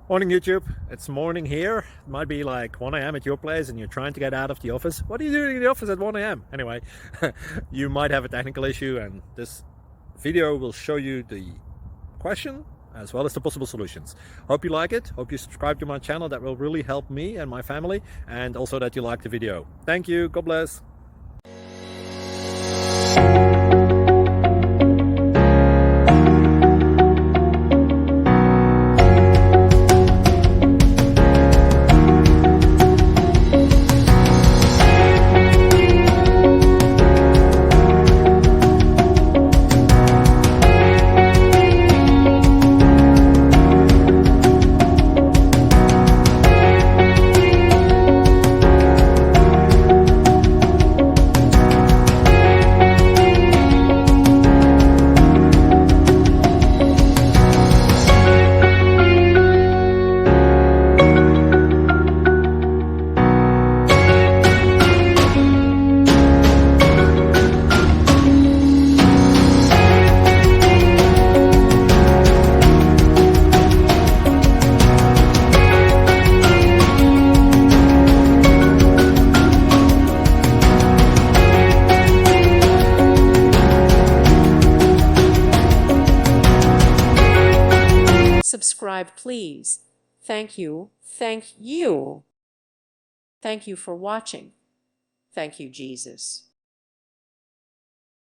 Morning YouTube, it's morning here. It might be like 1 a.m. at your place and you're trying to get out of the office. What are you doing in the office at 1 a.m.? Anyway, you might have a technical issue and this video will show you the question as well as the possible solutions. Hope you like it, hope you subscribe to my channel. That will really help me and my family, and also that you like the video. Thank you, God bless. Subscribe, please. Thank you. Thank you. Thank you for watching. Thank you, Jesus.